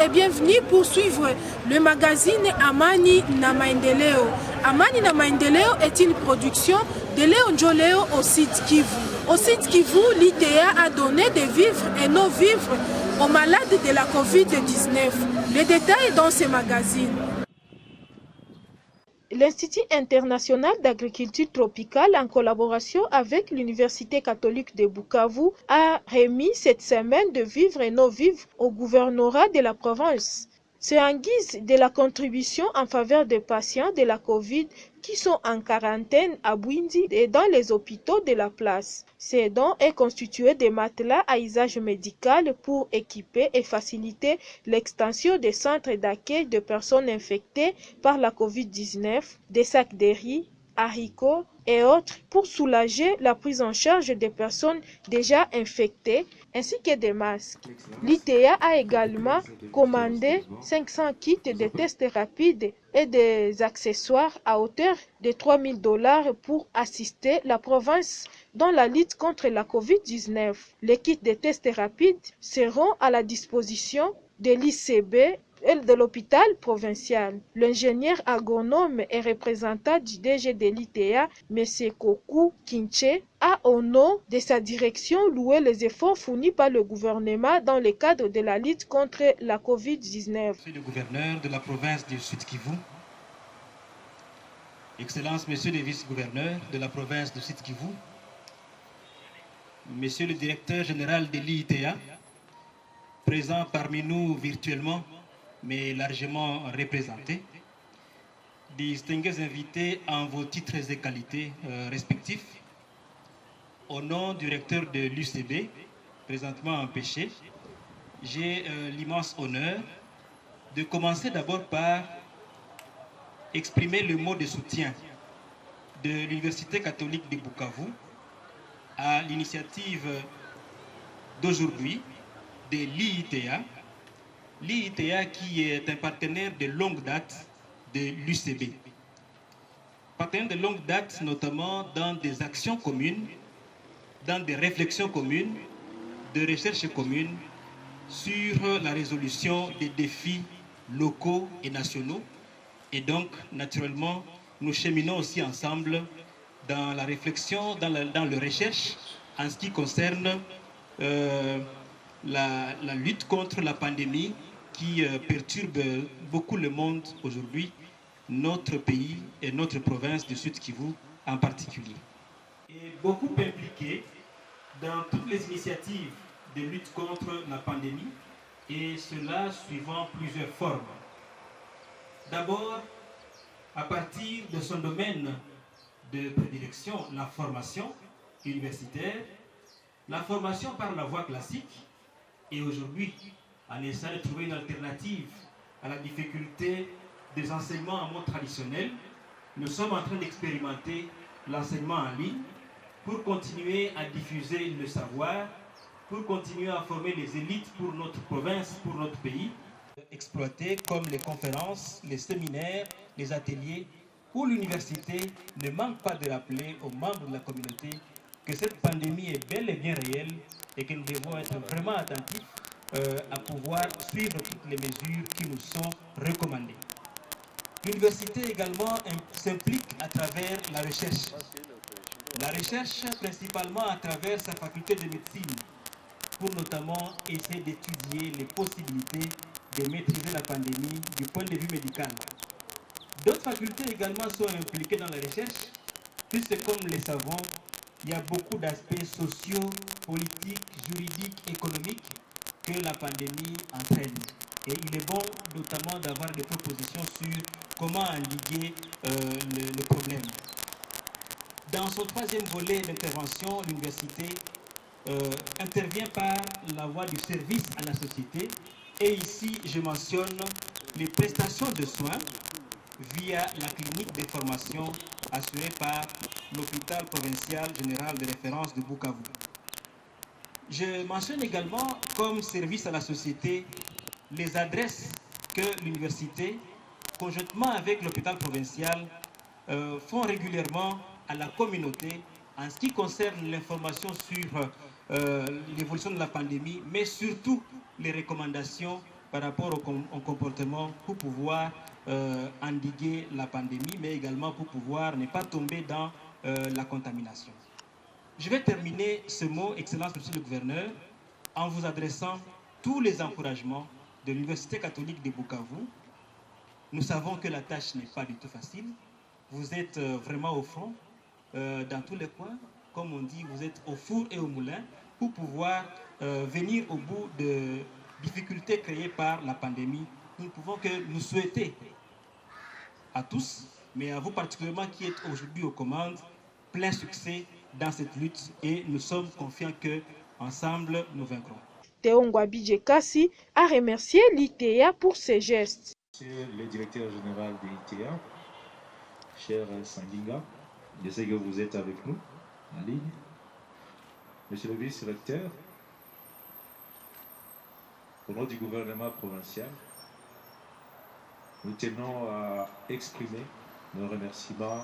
et bienvenue pour suivre le magazine Amani na Maendeleo. Amani na Maendeleo est une production de Léon Joleo au site Kivu. Au site Kivu, l'ITA a donné des vivres et non-vivres aux malades de la Covid-19. Les détails dans ce magazine. L'Institut international d'agriculture tropicale, en collaboration avec l'Université catholique de Bukavu, a remis cette semaine de vivres et non-vivres au gouvernorat de la province. C'est en guise de la contribution en faveur des patients de la Covid qui sont en quarantaine à Bwindi et dans les hôpitaux de la place. Ces dons est constitué de matelas à usage médical pour équiper et faciliter l'extension des centres d'accueil de personnes infectées par la Covid-19, des sacs de riz, haricots et autres pour soulager la prise en charge des personnes déjà infectées ainsi que des masques. L'ITA a également commandé 500 kits de tests rapides et des accessoires à hauteur de $3000 pour assister la province dans la lutte contre la Covid-19. Les kits de tests rapides seront à la disposition de l'ICB et de l'hôpital provincial. L'ingénieur agronome et représentant du DG de l'ITA, M. Koku Kinche, a au nom de sa direction loué les efforts fournis par le gouvernement dans le cadre de la lutte contre la Covid-19. Monsieur le gouverneur de la province du Sud Kivu, Excellences, Monsieur les vice-gouverneurs de la province du Sud Kivu, Monsieur le directeur général de l'ITA, présent parmi nous virtuellement, mais largement représentés, distingués invités en vos titres et qualités respectifs, au nom du recteur de l'UCB, présentement empêché, j'ai l'immense honneur de commencer d'abord par exprimer le mot de soutien de l'Université catholique de Bukavu à l'initiative d'aujourd'hui de l'ITA. L'ITA qui est un partenaire de longue date de l'UCB. Partenaire de longue date notamment dans des actions communes, dans des réflexions communes, de recherche communes sur la résolution des défis locaux et nationaux. Et donc, naturellement, nous cheminons aussi ensemble dans la réflexion, dans la recherche en ce qui concerne la lutte contre la pandémie qui perturbe beaucoup le monde aujourd'hui, notre pays et notre province du Sud Kivu en particulier. Et beaucoup impliqués dans toutes les initiatives de lutte contre la pandémie, et cela suivant plusieurs formes. D'abord, à partir de son domaine de prédilection, la formation universitaire, la formation par la voie classique, et aujourd'hui, en essayant de trouver une alternative à la difficulté des enseignements en mode traditionnel, nous sommes en train d'expérimenter l'enseignement en ligne pour continuer à diffuser le savoir, pour continuer à former les élites pour notre province, pour notre pays, exploiter comme les conférences, les séminaires, les ateliers, où l'université ne manque pas de rappeler aux membres de la communauté que cette pandémie est bel et bien réelle et que nous devons être vraiment attentifs à pouvoir suivre toutes les mesures qui nous sont recommandées. L'université également s'implique à travers la recherche. La recherche principalement à travers sa faculté de médecine, pour notamment essayer d'étudier les possibilités de maîtriser la pandémie du point de vue médical. D'autres facultés également sont impliquées dans la recherche, puisque comme le savons, il y a beaucoup d'aspects sociaux, politiques, juridiques, économiques que la pandémie entraîne. Et il est bon notamment d'avoir des propositions sur comment endiguer le problème. Dans son troisième volet d'intervention, l'université intervient par la voie du service à la société. Et ici, je mentionne les prestations de soins via la clinique de formation assurée par l'hôpital provincial général de référence de Bukavu. Je mentionne également comme service à la société les adresses que l'université, conjointement avec l'hôpital provincial, font régulièrement à la communauté en ce qui concerne l'information sur l'évolution de la pandémie, mais surtout les recommandations par rapport au comportement pour pouvoir endiguer la pandémie, mais également pour pouvoir ne pas tomber dans la contamination. Je vais terminer ce mot, Excellence, Monsieur le Gouverneur, en vous adressant tous les encouragements de l'Université catholique de Bukavu. Nous savons que la tâche n'est pas du tout facile. Vous êtes vraiment au front, dans tous les coins. Comme on dit, vous êtes au four et au moulin pour pouvoir venir au bout de difficultés créées par la pandémie. Nous ne pouvons que nous souhaiter à tous, mais à vous particulièrement qui êtes aujourd'hui aux commandes, plein succès dans cette lutte et nous sommes confiants que ensemble nous vaincrons. Théo Ngwabidje Kassi a remercié l'ITA pour ses gestes. Monsieur le directeur général de l'ITA, cher Sanginga, je sais que vous êtes avec nous en ligne. Monsieur le vice-recteur, au nom du gouvernement provincial, nous tenons à exprimer nos remerciements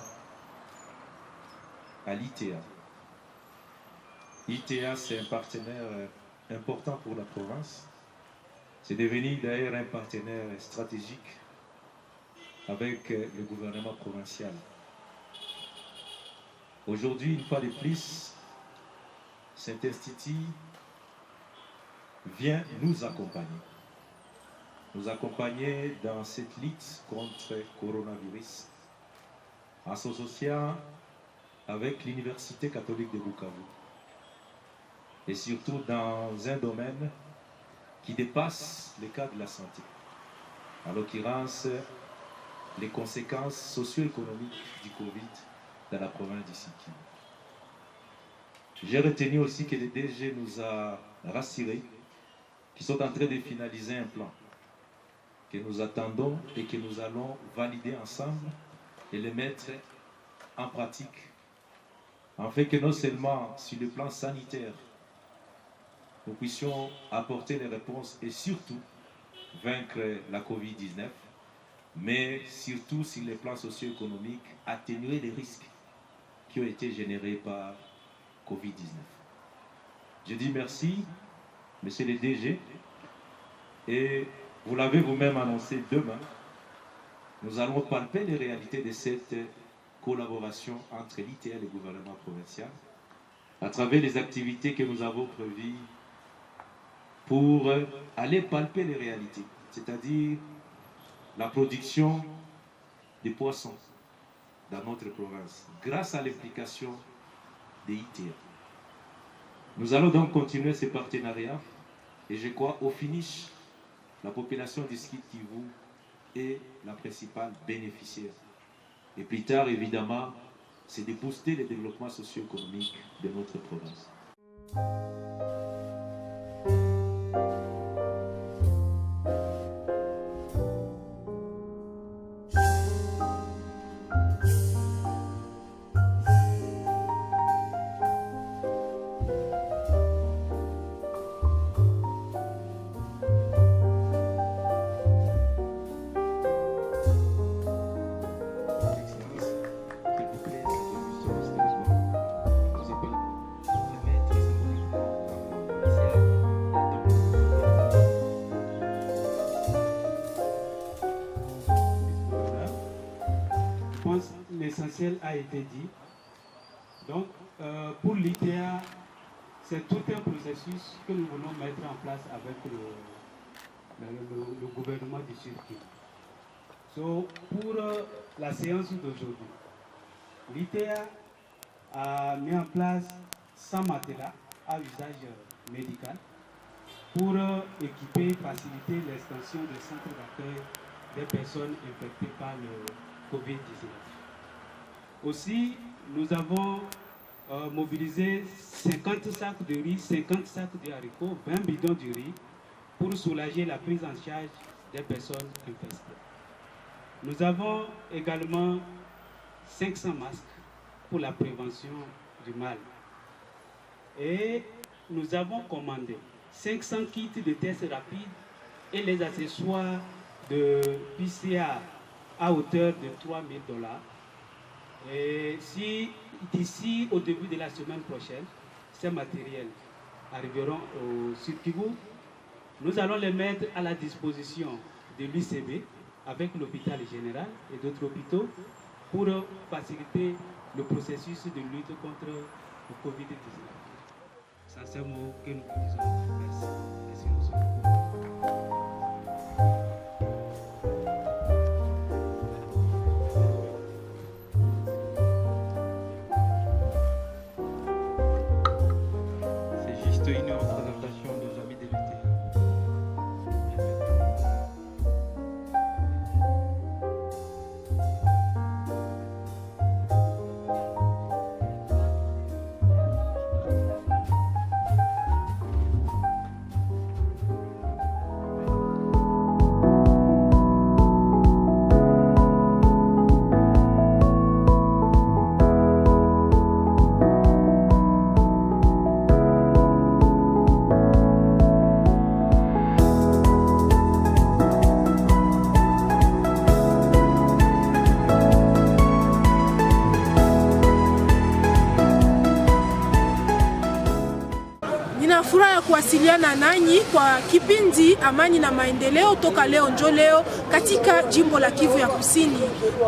à l'ITA. L'ITA, c'est un partenaire important pour la province. C'est devenu d'ailleurs un partenaire stratégique avec le gouvernement provincial. Aujourd'hui, une fois de plus, cet institut vient nous accompagner. Nous accompagner dans cette lutte contre le coronavirus, en s'associant avec l'Université catholique de Bukavu. Et surtout dans un domaine qui dépasse le cas de la santé. En l'occurrence, les conséquences socio-économiques du Covid dans la province du Sud-Kivu. J'ai retenu aussi que le DG nous a rassurés qu'ils sont en train de finaliser un plan que nous attendons et que nous allons valider ensemble et le mettre en pratique, afin que non seulement sur le plan sanitaire, nous puissions apporter les réponses et surtout vaincre la Covid-19, mais surtout sur les plans socio-économiques, atténuer les risques qui ont été générés par Covid-19. Je dis merci, monsieur le DG, et vous l'avez vous-même annoncé demain, nous allons palper les réalités de cette collaboration entre l'ITA et le gouvernement provincial à travers les activités que nous avons prévues pour aller palper les réalités, c'est-à-dire la production des poissons dans notre province, grâce à l'implication des ITA. Nous allons donc continuer ces partenariats et je crois au finish, la population du Sud Kivu est la principale bénéficiaire. Et plus tard, évidemment, c'est de booster le développement socio-économique de notre province. L'essentiel a été dit. Donc, pour l'ITA, c'est tout un processus que nous voulons mettre en place avec le gouvernement du Sud-Kivu. So, pour la séance d'aujourd'hui, l'ITA a mis en place 100 matelas à usage médical pour équiper, faciliter l'extension des centres d'accueil des personnes infectées par le COVID-19. Aussi, nous avons mobilisé 50 sacs de riz, 50 sacs de haricots, 20 bidons de riz pour soulager la prise en charge des personnes infectées. Nous avons également 500 masques pour la prévention du mal. Et nous avons commandé 500 kits de tests rapides et les accessoires de PCR à hauteur de $3 000. Et si d'ici au début de la semaine prochaine, ces matériels arriveront au Sud Kivu, Nous allons les mettre à la disposition de l'UCB avec l'hôpital général et d'autres hôpitaux pour faciliter le processus de lutte contre le Covid-19. C'est un mot que nous disons. Merci. Merci, monsieur. C'est juste une représentation des amis de l'UTA. Nina furaha ya kuwasiliana nanyi kwa kipindi Amani na Maendeleo toka leo njo leo katika jimbo la Kivu ya Kusini.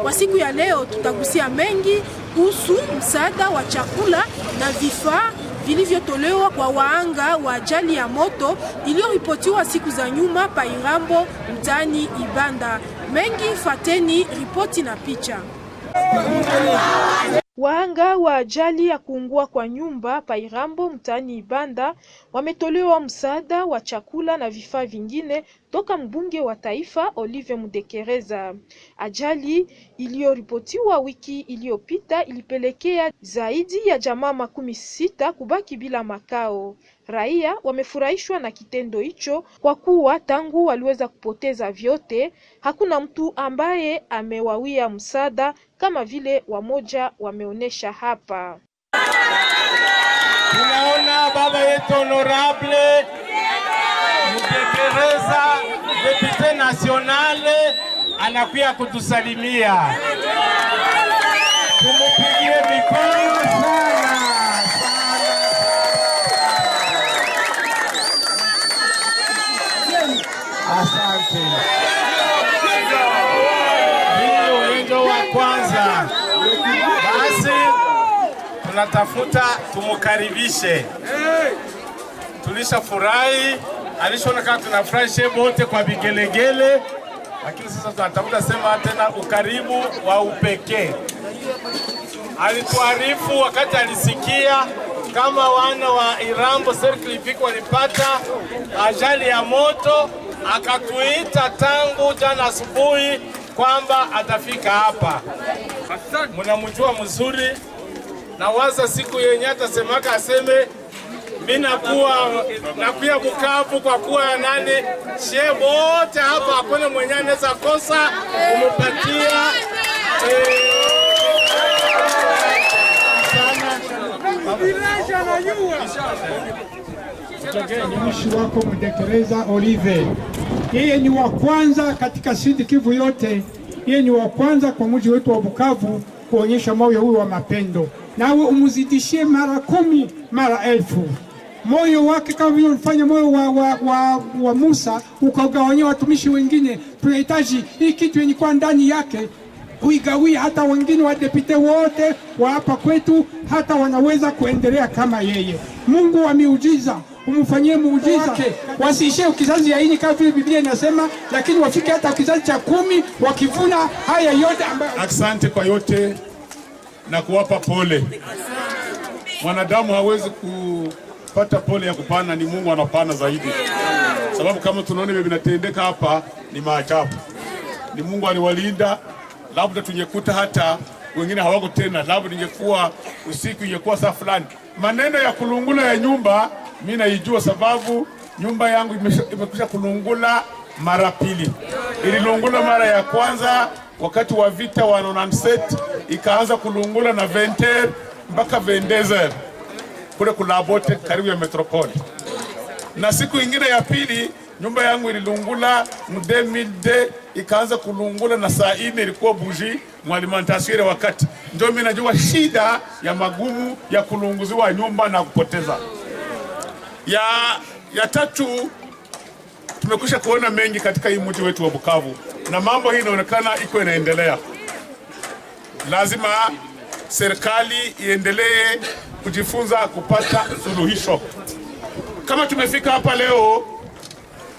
Kwa siku ya leo tutagusia mengi kuhusu msaada wa chakula na vifaa vilivyotolewa kwa waanga wa ajali ya moto iliyoripotiwa siku za nyuma pa Irambo mtaani Ibanda. Mengi fateni ripoti na picha. Waanga wa ajali ya kuungua kwa nyumba pa Irambo mtaani Ibanda wametolewa msaada wa chakula na vifaa vingine toka mbunge wa taifa Olivier Mudekereza. Ajali iliyoripotiwa wiki iliyopita ilipelekea zaidi ya jamaa 60 kubaki bila makao. Raia wamefurahishwa na kitendo hicho kwa kuwa tangu waliweza kupoteza vyote, hakuna mtu ambaye amewawia msaada kama vile wamoja wameonesha hapa. Tunaona baba yetu honorable Mudekereza, député national, anakuja kutusalimia. Tumupigie mikono sana. Asante. Ndio wa kwanza. Basi tunatafuta tumukaribishe. Tulishafurahi, alishona kama tunafurahi wote kwa vigelegele, lakini sasa tunatafuta sema tena ukaribu wa upekee. Alituarifu wakati alisikia kama wana wa Irambo Circle walipata ajali ya moto, akatuita tangu jana asubuhi kwamba atafika hapa. Mnamjua mzuri, na waza siku yenye atasemaka aseme mimi nakuya Bukavu kwa kuwa nani shehe wote hapa, hakuna mwenye anaweza kosa kumpatia Mtumishi wako Mudekereza Olivier, yeye ni wa kwanza katika Sud Kivu yote. Yeye ni wa kwanza kwa mji wetu wa Bukavu kuonyesha moyo huu wa mapendo, nawe umuzidishie mara 10 mara 1000 moyo wake, kama vile ulifanya moyo wa Musa ukagawanyia watumishi wengine. Tunahitaji hii kitu yenye kwa ndani yake kuigawia hata wengine wa depute wote wa hapa kwetu, hata wanaweza kuendelea kama yeye. Mungu wa miujiza, umfanyie muujiza, wasiishie kizazi ya hii kama vile Biblia inasema, lakini wafike hata kizazi cha 10 wakivuna haya yote ambayo. Asante kwa yote na kuwapa pole. Mwanadamu hawezi kupata pole ya kupana, ni Mungu anapana zaidi. Sababu kama tunaona hivi vinatendeka hapa ni maajabu. Ni Mungu aliwalinda. Labda tungekuta hata wengine hawako tena, labda ningekuwa usiku ingekuwa saa fulani. Maneno ya kulungula ya nyumba mimi naijua, sababu nyumba yangu imekwisha kulungula mara pili. Ililungula mara ya kwanza wakati wa vita wa 97, ikaanza kulungula na 20 mpaka 22 kule kulabote karibu ya metropole. Na siku ingine ya pili nyumba yangu ililungula mdemide, ikaanza kulungula na saa 4 ilikuwa buji mwalimentation wakati. Ndio mimi najua shida ya magumu ya kulunguziwa nyumba na kupoteza. Ya tatu tumekwisha kuona mengi katika hii mji wetu wa Bukavu, na mambo hii inaonekana iko inaendelea. Lazima serikali iendelee kujifunza kupata suluhisho. Kama tumefika hapa leo,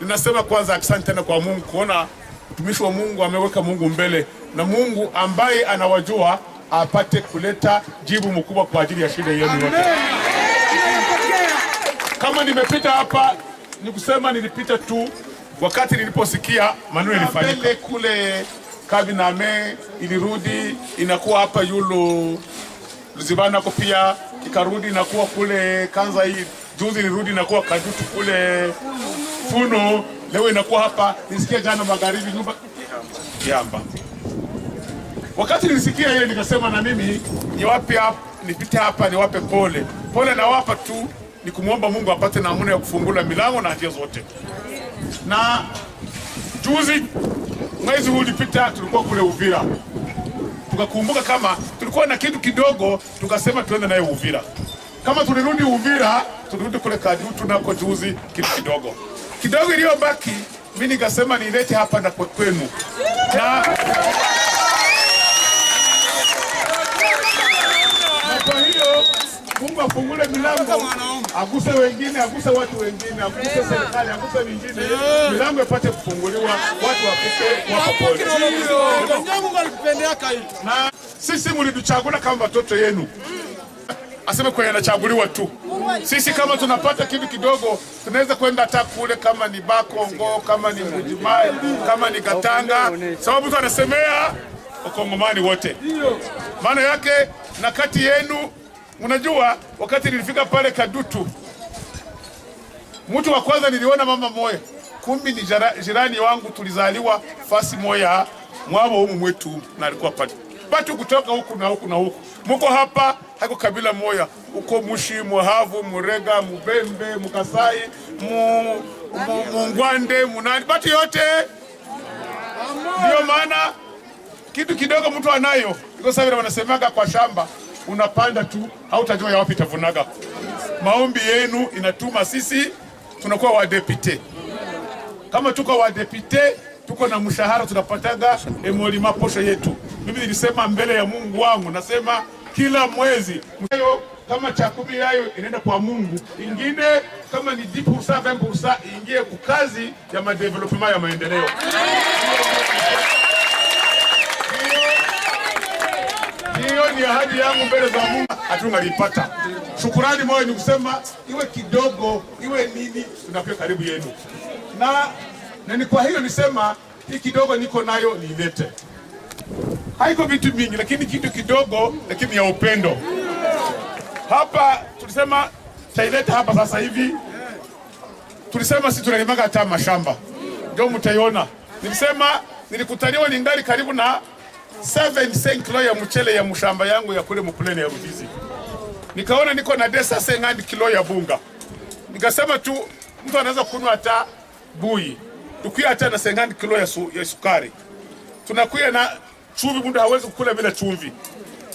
ninasema kwanza asante tena kwa Mungu kuona mtumishi wa Mungu ameweka Mungu mbele, na Mungu ambaye anawajua apate kuleta jibu mkubwa kwa ajili ya shida yenu yote. Kama nimepita hapa, ni kusema nilipita tu wakati niliposikia maneno yalifanyika kule Kabiname, ilirudi inakuwa hapa Yulo Luzibana kwa pia ikarudi inakuwa kule Kanza, hii juzi ilirudi inakuwa Kadutu kule Funo, leo inakuwa hapa. Nisikia jana magharibi nyumba Kiamba. Wakati nilisikia ile nikasema na mimi niwape hapa, nipite hapa niwape pole. Pole na wapa tu ni kumuomba Mungu apate namna ya kufungula milango na njia zote. Na juzi mwezi huu ulipita tulikuwa kule Uvira. Tukakumbuka kama tulikuwa na kitu kidogo, tukasema tuende naye Uvira. Kama tulirudi Uvira, tulirudi kule Kadutu nako juzi kitu kidogo. Kidogo iliyobaki mimi nikasema nilete hapa na kwenu. Na kwa hiyo Mungu afungule milango, aguse wengine, aguse watu wengine, aguse serikali, aguse wengine, milango ipate kufunguliwa, watu wapite wapopole. Na sisi mlituchagua kama watoto yenu. Aseme kwa yanachaguliwa tu. Sisi kama tunapata kitu kidogo, tunaweza kwenda hata kule kama ni Bakongo, kama ni Mujimai, kama ni Katanga, sababu tunasemea Wakongomani wote. Maana yake na kati yenu, unajua wakati nilifika pale Kadutu, mtu wa kwanza niliona mama moya, kumbi ni jirani wangu, tulizaliwa fasi moya mwabo humu mwetu, na alikuwa pale. Batu kutoka huku na huku na huku. Muko hapa haiko kabila moya. Uko Mushi, Muhavu, Murega, Mubembe, Mukasai, Mungwande, Munani, batu yote. Ndio maana kitu kidogo mtu anayo. Iko sawa wanasemaga kwa shamba unapanda tu, hautajua ya wapi itavunaga. Maombi yenu inatuma sisi tunakuwa wadepite. Kama tuko wadepite, tuko na mshahara tunapataga emolima posho yetu. Mimi nilisema mbele ya Mungu wangu, nasema kila mwezi mtayo kama cha 10 yayo inaenda kwa Mungu. Ingine kama ni 10% 20% ingie kwa kazi ya madevelopment ya maendeleo. Hiyo ni ahadi yangu mbele za Mungu, hatungalipata. Shukrani moyo ni kusema iwe kidogo, iwe nini, tunakuwa karibu yenu. Na ni kwa hiyo nisema hii kidogo niko nayo nilete. Haiko vitu mingi lakini kitu kidogo lakini ya upendo. Hapa tulisema taileta hapa sasa hivi. Tulisema sisi tunalimaga hata mashamba. Ndio mtaiona. Nilisema nilikutaniwa ningali karibu na 7 kilo ya mchele ya mshamba yangu ya kule Mkulene ya Ruzizi. Nikaona niko na desa 50 kilo ya bunga. Nikasema tu mtu anaweza kununua hata bui. Tukuya hata na 50 kilo ya sukari. Tunakuya na chumvi, mtu hawezi kukula bila chumvi.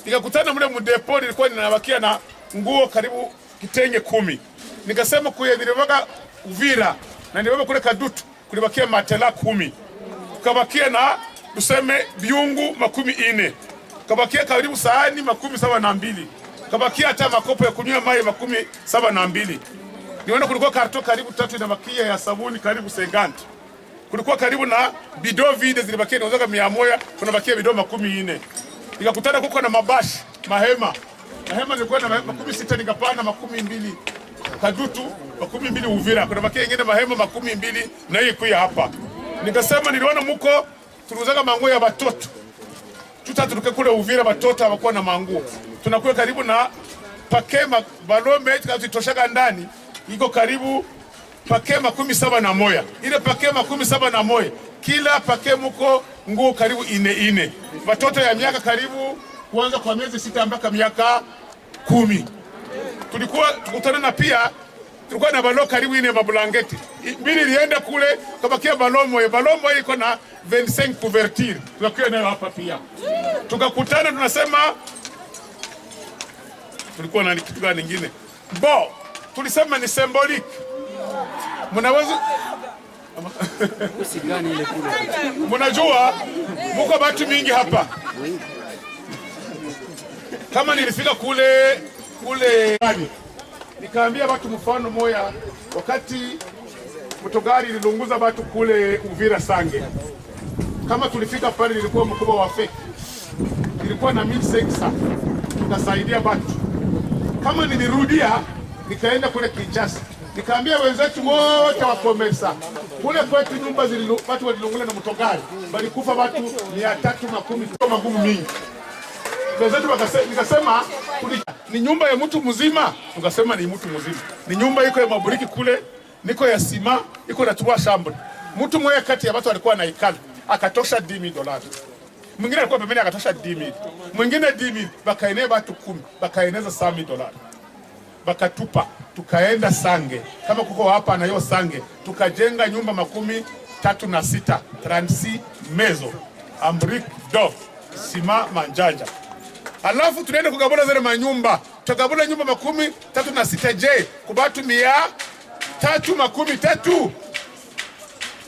Nikakutana mle mdepo, nilikuwa ninabakia na nguo karibu kitenge 10. Nikasema kuya nilivaga Uvira na nilivaga kule Kadutu kulibakia matela 10. Tukabakia na tuseme biungu 40. Tukabakia karibu sahani 72. Tukabakia hata makopo ya kunywa maji 72. Niona kulikuwa karto karibu 3 na makia ya sabuni karibu 50. Kulikuwa karibu na bido vide zilibakia niuzaga 100, tunabakia bido 40. Nikakutana kuko na mabashi, mahema. Mahema zilikuwa na 60 nikapana 12. Kadutu 12 Uvira. Kuna bakia ingine mahema 12 na hii kuya hapa. Nikasema niliona muko tunuzaga manguo ya batoto. Tutaturuke kule Uvira batoto hawakuwa na manguo. Tunakuwa karibu na pakema balome tukatoshaga ndani. Iko karibu pakema 17. Ile pakema 17, kila pakema uko nguo karibu 4. Watoto ya miaka karibu kuanza kwa miezi 6 mpaka miaka 10. Tukutana na pia tulikuwa na balo karibu 4 mablanketi. Mimi nilienda kule kabakia balomo iko na 25 couverture. Tukakuwa nayo hapa pia. Tukakutana tunasema tulikuwa na kitu gani kingine. Tulisema ni symbolic. Mnajua muko watu mingi hapa. Kama nilifika kule nikaambia watu mfano moya, wakati motogari lilunguza watu kule Uvira Sange. Kama tulifika pale, nilikuwa mkubwa wa feki, nilikuwa na milsensa, tukasaidia watu. Kama nilirudia nikaenda kule Kinshasa, nikaambia wenzetu wote wa komesa kule kwetu nyumba watu walilungula na motogari, balikufa watu 310 magumu mingi. Wenzetu nikasema ni nyumba ya mtu mzima, tukasema ni mtu mzima. Ni nyumba iko ya maburiki kule, niko ya sima, iko na 3 chambres. Mtu mmoja kati ya watu alikuwa na ikala, akatosha $10,000. Mwingine alikuwa pembeni akatosha 10,000. Mwingine 10,000, bakaenea watu 10, bakaeneza $100,000. Bakatupa, tukaenda Sange. Kama kuko hapa na hiyo Sange, tukajenga nyumba 36, 36 mezo, ambrik do, sima manjanja. Alafu tunaenda kugabula zile manyumba. Tukagabula nyumba 36 je, kubatu 313.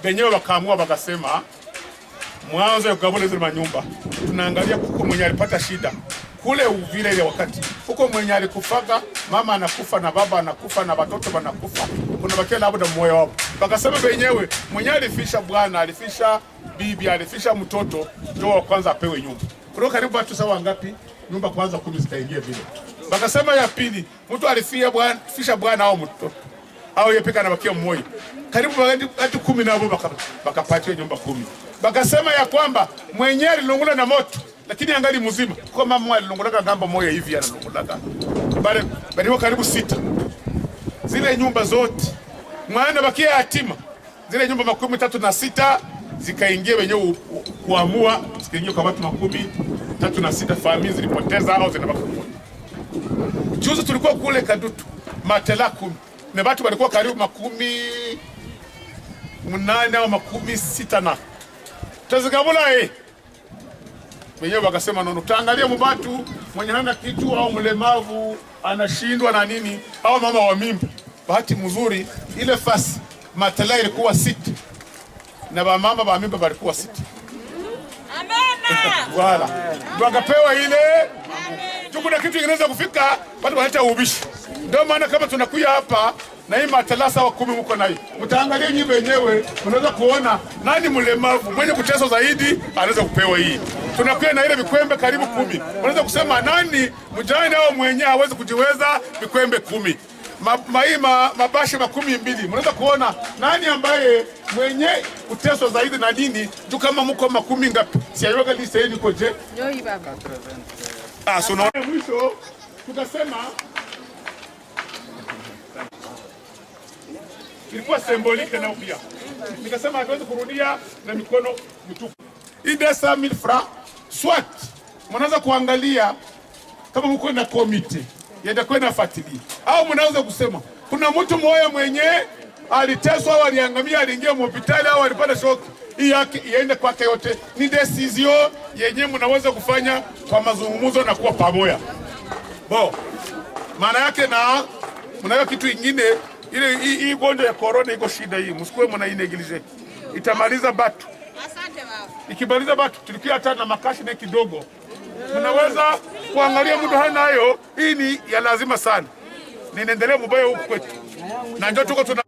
Benyewe wakaamua wakasema, mwanzo ya kugabula zile manyumba, tunaangalia kuko mwenye alipata shida. Kule Uvira ile wakati, kuko mwenye alikufaga, mama anakufa na baba anakufa na watoto wanakufa. Kuna bakia labda mmoja wao. Wakasema benyewe mwenye alifisha bwana, alifisha bibi, alifisha mtoto, ndio wa kwanza apewe nyumba. Kwa karibu watu sawa ngapi? Nyumba kwanza 10 zikaingia vile. Wakasema ya pili, mtu alifia bwana, fisha bwana au mtoto, au yepeka na bakia mmoja. Karibu watu 10 nao wakapatiwa nyumba 10. Wakasema ya kwamba mwenyewe alilungula na moto, lakini angali mzima. Kwa mama alilungulaga ngamba moja hivi analungulaga. Bali karibu 6. Zile nyumba zote mwana bakia yatima. Zile nyumba 36 zikaingia wenyewe kuamua, zikaingia kwa watu 36, familia zilipoteza au zinabaki moja. Juzi tulikuwa kule Kadutu, matela 10. Na watu walikuwa karibu 18 au 16 na. Tazikabula wenyewe wakasema nono, taangalia mbatu mwenye hana kitu au mlemavu anashindwa na nini au mama wa mimba. Bahati mzuri ile fasi matela ilikuwa 6 na mama wa mimba walikuwa 6. Wala wakapewa ile. Kuna kitu kinaweza kufika watu wanaacha ubishi. Ndio maana kama tunakuja hapa na hii matalasa wa 10 mko nayo, mtaangalia nyinyi wenyewe, unaweza kuona nani mlemavu mwenye kuteswa zaidi anaweza kupewa hii. Tunakuja na ile vikwembe karibu 10. Unaweza kusema nani mjane au mwenyewe hawezi kujiweza, vikwembe 10. Mabashi 12. Mnaweza kuona nani ambaye mwenye kuteswa zaidi na dini. Tu kama mko 10 ngapi? Si ayoga list yenu koje? Yoi baba. So na mwisho tukasema ilikuwa symbolike na upia. Nikasema hatuwezi kurudia na mikono mitupu. Hii 100,000 francs swat. Mnaweza kuangalia kama mko na komite yenda kwenda fuatilia. Au mnaweza kusema kuna mtu mmoja mwenye aliteswa au aliangamia, aliingia hospitali au alipata shock, hii yake iende kwake yote. Ni decision yenye mnaweza kufanya kwa mazungumzo na kuwa pamoja. Maana yake na mnayo kitu kingine, ile hii gonjwa ya corona iko shida hii, msikuwe mnaineglige. Itamaliza batu. Asante baba. Ikimaliza batu tulikia hata na makashi na kidogo. Mnaweza kuangalia muda hanayo, hii ni ya lazima sana. Ninaendelea mbaya huku kwetu. Na njoo tuko tuna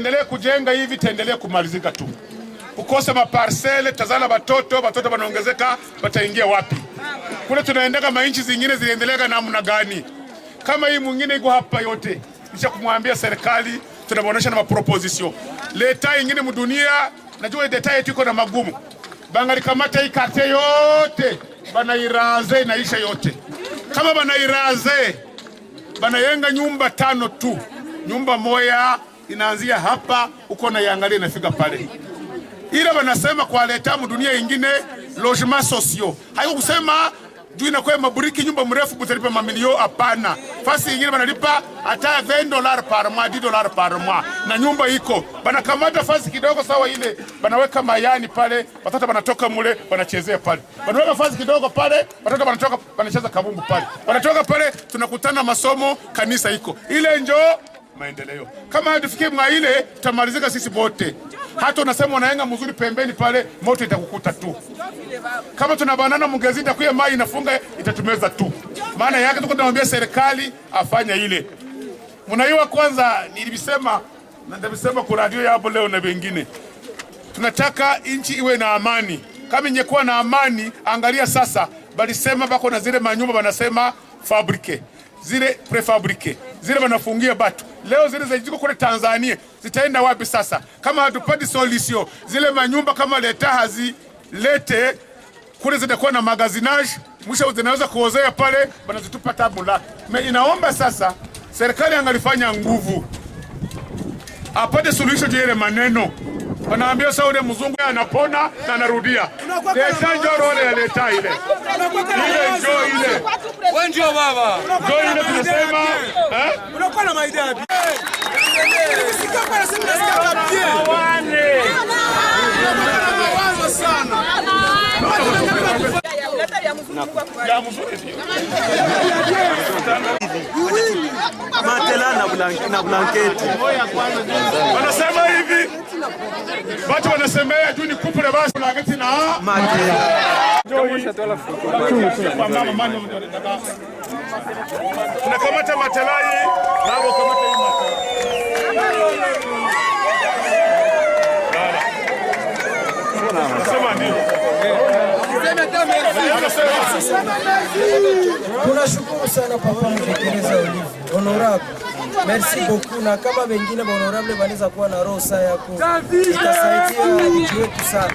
tuendelee kujenga hivi, tuendelee kumalizika tu. Ukose maparcele, tazala watoto wanaongezeka, wataingia wapi? Kule tunaendeka mainchi zingine ziliendeleka namna gani? Kama hii mwingine iko hapa yote. Nisha kumwambia serikali, tunabonesha na maproposition. Leta ingine mdunia, najua deta yetu iko na magumu. Bangali kamata hii kate yote, banairaze inaisha yote. Kama banairaze, banayenga nyumba 5 tu. Nyumba moja inaanzia hapa, uko na yangalia inafika pale. Ile banasema kwa leta mdunia ingine logement sociaux. Hayo kusema juu inakuwa maburiki nyumba mrefu butalipa mamilio, hapana. Fasi ingine banalipa hata $20 par mois, $10 par mois. Na nyumba iko. Banakamata fasi kidogo sawa ile, banaweka mayani pale, watoto banatoka mule, banachezea pale. Banaweka fasi kidogo pale, watoto banatoka banacheza kabumbu pale. Wanatoka pale, tunakutana masomo, kanisa iko. Ile njoo maendeleo. Kama hatufikie mwa ile, tutamalizika sisi bote. Hata unasema unaenga mzuri pembeni pale, moto itakukuta tu. Kama tunabanana mungezi itakuya mai inafunga, itatumeza tu. Maana yake tuko tunamwambia serikali afanya ile. Mnaiwa kwanza nilisema na ndabisema kwa radio ya hapo leo na wengine. Tunataka nchi iwe na amani. Kama ingekuwa na amani, angalia sasa, balisema bako na zile manyumba banasema fabrike. Zile prefabrike. Zile wanafungia batu. Leo zile ziko kule Tanzania zitaenda wapi sasa? Kama hatupati solution, zile manyumba kama leta hazi lete kule zitakuwa na magazinage, mwisho zinaweza kuozea pale, banazitupa tabu lake. Inaomba sasa serikali angalifanya nguvu apate solution je ile maneno. Wanaambia sawa ule mzungu anapona na anarudia. Leta njoo role ya leta ile. Ile njoo ile. Wewe njoo baba. Njoo ile tunasema, unakuwa na maidea yapi? Sika kwa sema nasikia pia. Mawazo sana. Ya mzuri ndio. Matela na blanketi. Wanasema hivi. Watu wanasemea juu ni kupure basi na gati na matela. Kwa mama mama ndio tunakamata matelai na wao kamata hii matela. Sema ndio. Tunashukuru sana papa Mtekeleza Olive. Honorable. Merci beaucoup, na kama wengine honorable wanaweza kuwa na roho saa yako itasaidia nchi yetu sana.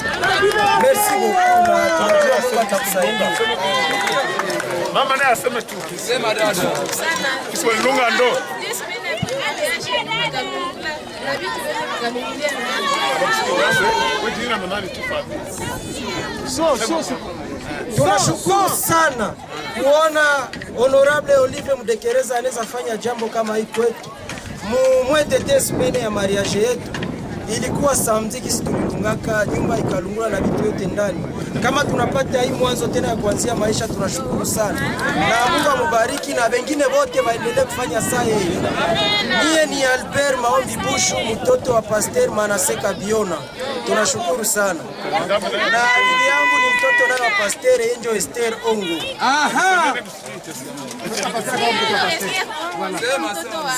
Merci beaucoup, na tunajua Mungu atakusaidia. Mama naye aseme tu. Sema dada. Kiswahili lunga ndo. Tunashukuru sana kuona Honorable Olive Mtekeleza anaweza fanya jambo kama hii kwetu. Mwete tesmene ya mariage yetu ilikuwa samedi kisi tulungaka nyumba ikalungula na vitu yote ndani. Kama tunapata hii mwanzo tena ya kuanzia maisha, tunashukuru sana. Na Mungu amubariki na wengine wote waendelee kufanya saa hii. Mie ni Albert Maombi Bushu, mtoto wa Pasteur Manaseka Biona. Tunashukuru sana. Na bibi yangu ni mtoto na wa Pasteur Enjo Esther Ongo. Aha. Mtoto wa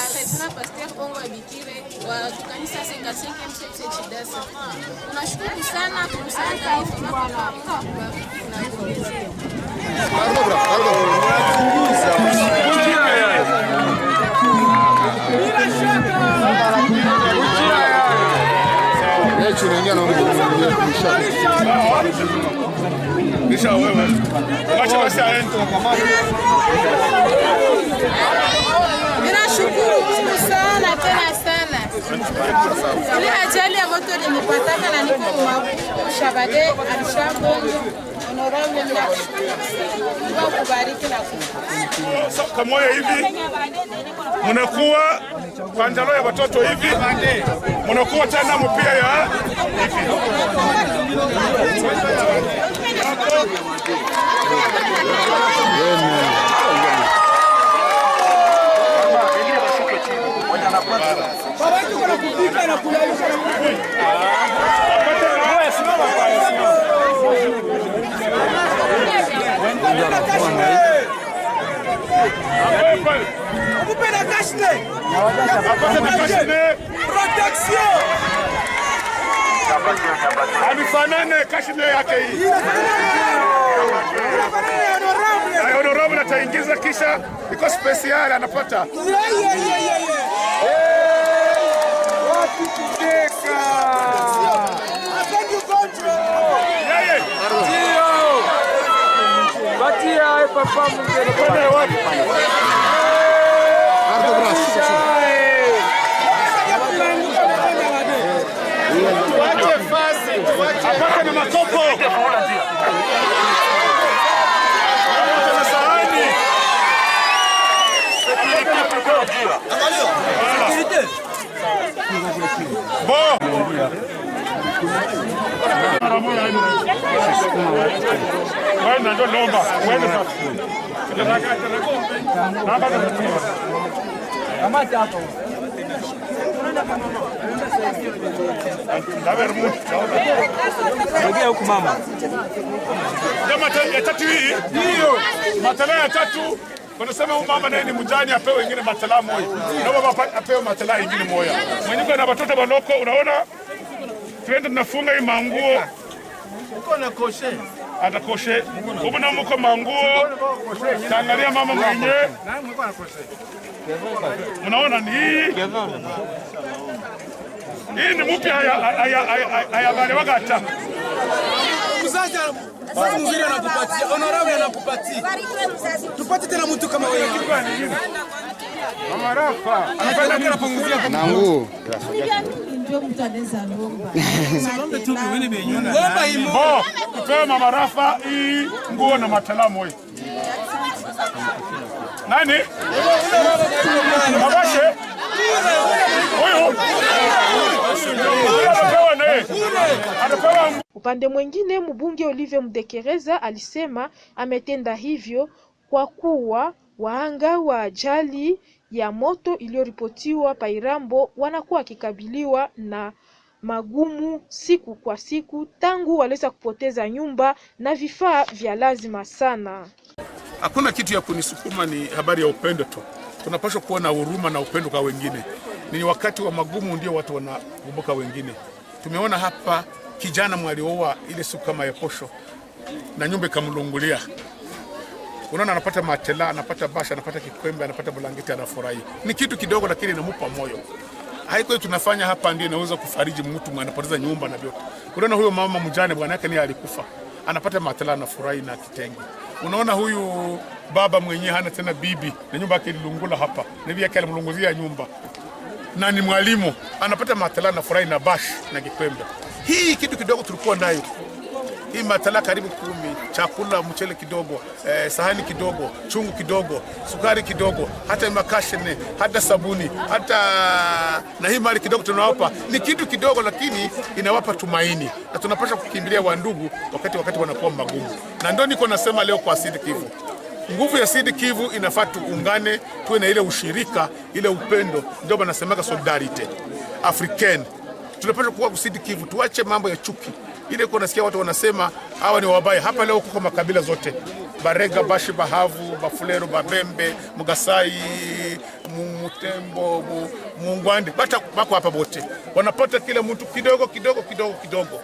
Pasteur Ongo Bikire wa kanisa Senga Chidasa. Tunashukuru sana kwa msaada huu na ninashukuru sana tena sana. Ile ajali ya moto nilipataka na niko Shabade alishagonga. Honorable Mungu kubariki na kukubariki. Kama hivi mnakuwa panjalo ya watoto hivi, mnakuwa tena mpia ya hivi. Baba yetu kuna kupika na kulalisha na kupika. Amifanane kashine yake hii. Honorable ataingiza kisha iko special anapata. Wapi kudeka? Yeye. Ndio. Batia papa mzee. Wapi? Wache fasi, apaka na makopo. Na sahani. Bo. Wewe ndio lomba, wewe sasa. Kama hapo. Ndio huko mama. Kama ya tatu hii ndio matala ya tatu wanasema huyu mama naye ni mjani apewe wengine matala moja. Na baba apewe matala nyingine moja. Mwenyewe na watoto baloko unaona twende tunafunga hii manguo. Uko na koshe. Ata koshe. Uko na mko manguo. Tangalia mama mwenyewe. Na mko na koshe. Unaona ni hii ni mpya haya bale wakata mzazi mzuri anakupatia honorable anakupatia tupate tena mtu kama wewe mama Rafa anapenda kila punguzia kwa nangu ndio mtu anaweza lomba lomba tu vile benyona lomba imo kwa mama Rafa hii nguo na matalamu wewe nani? Mabashe? Huyu? Upande mwingine mbunge Olive Mudekereza alisema ametenda hivyo kwa kuwa wahanga wa ajali ya moto iliyoripotiwa Pairambo wanakuwa wakikabiliwa na magumu siku kwa siku tangu waliweza kupoteza nyumba na vifaa vya lazima sana. Hakuna kitu ya kunisukuma, ni habari ya upendo tu. Tunapaswa kuwa na huruma na upendo kwa wengine. Ni wakati wa magumu ndio watu wanakumbuka wengine. Tumeona hapa kijana mwalioa ile siku kama ya posho na nyumba ikamlungulia. Unaona anapata matela, anapata basha, anapata kikwembe, anapata blanketi, anafurahi. Ni kitu kidogo lakini inampa moyo. Haiko tunafanya hapa ndio inaweza kufariji mtu anapoteza nyumba na vyote. Unaona huyo mama mjane bwana yake ni alikufa. Anapata matela na furahi na kitenge. Unaona huyu baba mwenyewe hana tena bibi na nyumba yake ilungula hapa. Na bibi yake alimlunguzia nyumba. Na ni mwalimu, anapata matela na furahi na bash na kikwembe. Hii kitu kidogo tulikuwa nayo. Hii matela karibu 10, chakula mchele kidogo, sahani kidogo, chungu kidogo, sukari kidogo, hata makashine, hata sabuni, hata na hii mali kidogo tunawapa. Ni kitu kidogo lakini inawapa tumaini. Na tunapaswa kukimbilia wandugu wakati wanakuwa magumu. Na ndio niko nasema leo kwa Sud Kivu. Nguvu ya Sud Kivu inafaa tuungane, tuwe na ile ushirika, ile upendo. Ndio banasemaka solidarity africaine. Tunapaswa kuwa Sud Kivu, tuache mambo ya chuki. Ile kwa nasikia watu wanasema hawa ni wabaya. Hapa leo kuko makabila zote. Barega, Bashi, Bahavu, Bafulero, Babembe, Mugasai, Mutembo, Mungwande. Bata bako hapa bote. Wanapata kila mtu kidogo.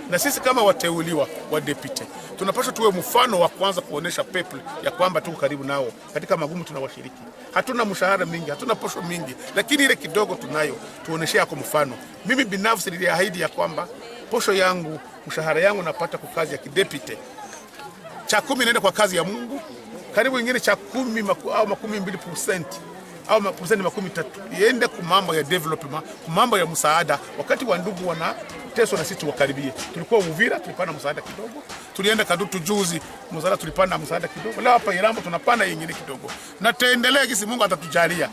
Na sisi kama wateuliwa wa deputy tunapaswa tuwe mfano wa kwanza kuonesha people ya kwamba tuko karibu nao katika magumu tunawashiriki. Hatuna mshahara mingi, hatuna posho mingi, lakini ile kidogo tunayo tuoneshe yako mfano. Mimi binafsi niliahidi ya kwamba posho yangu, mshahara yangu napata kwa kazi ya kidepute. Cha 10 naenda kwa kazi ya Mungu. Karibu ingine cha 10 au 12% au 13% iende kwa mambo ya development, kwa mambo ya msaada. Wakati wa ndugu wanateswa na sisi wakaribie. Tulikuwa Uvira tulipanda msaada kidogo. Tulienda Kadutu juzi, msaada tulipanda msaada kidogo. Leo hapa Irambo tunapanda nyingine kidogo. Na tuendelee kisi Mungu atatujalia.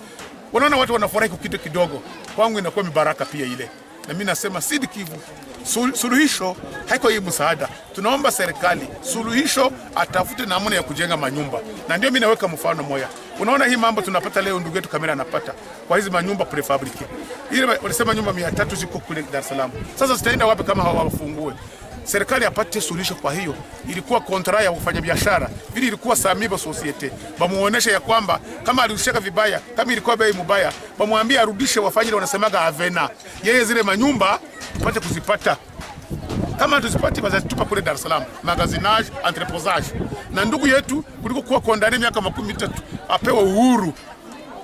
Unaona watu wanafurahi kwa kitu kidogo. Kwangu inakuwa mibaraka pia ile. Na mimi nasema Sud Kivu suluhisho haiko hii msaada. Tunaomba serikali suluhisho atafute namna ya kujenga manyumba. Na ndio mimi naweka mfano moja. Unaona hii mambo tunapata leo, ndugu yetu kamera anapata kwa hizi manyumba prefabrike. Ile walisema nyumba 300 ziko kule Dar es Salaam. Sasa zitaenda wapi kama hawafungue? serikali apate suluhisho. Kwa hiyo ilikuwa kontra ya wafanyabiashara, vile ilikuwa Samiba Societe, bamuonesha ya kwamba kama alishaka vibaya, kama ilikuwa bei mbaya, bamwambie arudishe, wafanye wanasemaga avena, yeye zile manyumba tupate kuzipata. Kama tuzipati bazatupa kule Dar es Salaam, magazinage, entreposage. Na ndugu yetu kuliko kuwa kondani miaka 13 apewe uhuru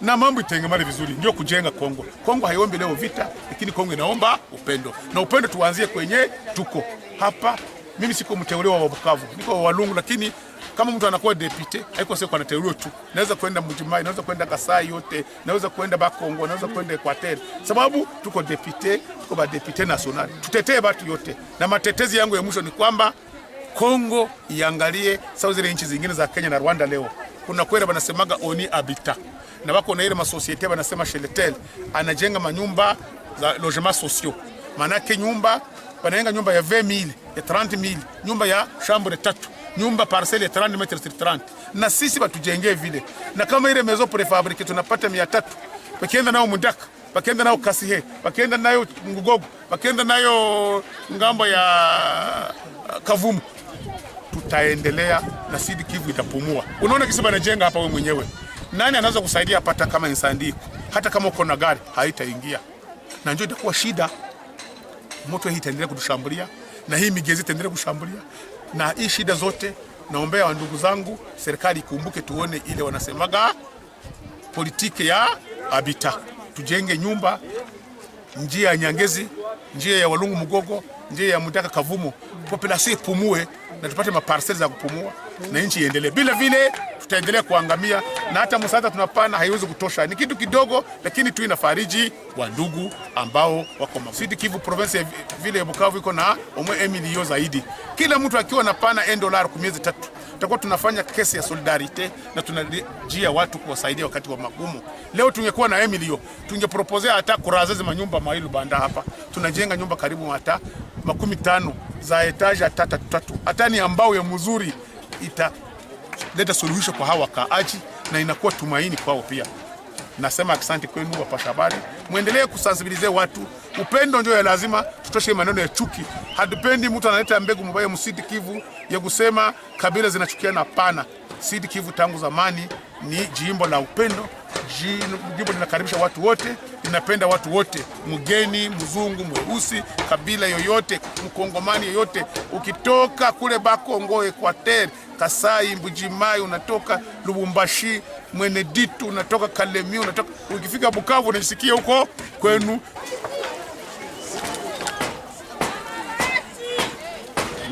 na mambo itengemane vizuri, ndio kujenga Kongo. Kongo haiombi leo vita, lakini Kongo inaomba upendo. Na upendo tuanzie kwenye tuko hapa. Mimi siko mteuliwa wa Bukavu, niko wa Walungu, lakini kama mtu anakuwa deputy, haiko sio kwa nateuliwa tu. Naweza kwenda Mjimai, naweza kwenda Kasai yote, naweza kwenda Bakongo, naweza kwenda Equateur. Sababu tuko deputy, tuko ba deputy national. Tutetee watu yote. Na matetezi yangu ya mwisho ni kwamba Kongo iangalie sawa zile nchi zingine za Kenya na Rwanda leo. Kuna kwenda wanasemaga oni habitat. Na wako na ile masosiete wanasema Sheletel anajenga manyumba za logements sociaux. Manake nyumba wanajenga nyumba ya 20,000, ya 30,000, nyumba ya chambre 3, nyumba parcelle ya 30 metres sur 30. Na sisi batujengee vile. Na kama ile maison préfabriquée tunapata 300. Wakienda nao Mundaka, wakienda nao Kasihe, wakienda nayo Ngugogo, wakienda nayo ngambo ya Kavumu, tutaendelea na Sud Kivu itapumua. Unaona kisa banajenga hapa wewe mwenyewe. Nani anaweza kusaidia hapa kama insandiko? Hata kama uko na gari haitaingia. Na njoo itakuwa shida. Moto hii itaendelea kutushambulia na hii migezi itaendelea kushambulia. Na hii shida zote naombea wa ndugu zangu, serikali ikumbuke, tuone ile wanasemaga politiki ya habitat. Tujenge nyumba njia ya Nyangezi, njia ya Walungu Mugogo, njia ya Mundaka Kavumu, population ipumue na tupate maparcelles za kupumua na nchi iendelee. Bila vile tutaendelea kuangamia na hata msaada tunapana haiwezi kutosha. Ni kitu kidogo, lakini tu inafariji wa ndugu ambao wako Sud Kivu province ya vile Bukavu iko na omwe milioni zaidi. Kila mtu akiwa na pana $1 kwa miezi 3. Tutakuwa tunafanya kesi ya solidarite na tunajia watu kuwasaidia wakati wa magumu. Leo tungekuwa na milioni, tungepropose hata kurazeze manyumba mailu banda hapa. Tunajenga nyumba karibu hata 15 za etage hata 3. Hata ni ambao ya mzuri italeta suluhisho kwa hawa wakaaji na inakuwa tumaini kwao pia. Nasema asante kwenu wapasha habari. Muendelee kusensibilize watu. Upendo ndio ya lazima, tutoshe maneno ya chuki. Hatupendi mtu analeta mbegu mbaya Sud Kivu ya kusema kabila zinachukiana. Hapana. Sud Kivu tangu zamani ni jimbo la upendo. Jimbo linakaribisha watu wote, linapenda watu wote, mgeni, mzungu, mweusi, kabila yoyote, mkongomani yoyote. Ukitoka kule Bakongo, Equateur, Kasai, Mbujimai, unatoka Lubumbashi, Mweneditu, unatoka Kalemi, unatoka ukifika Bukavu unasikia huko kwenu.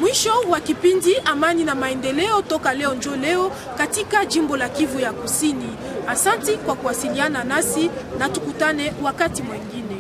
Mwisho wa kipindi Amani na Maendeleo toka leo njo leo katika jimbo la Kivu ya Kusini. Asanti kwa kuwasiliana nasi na tukutane wakati mwingine.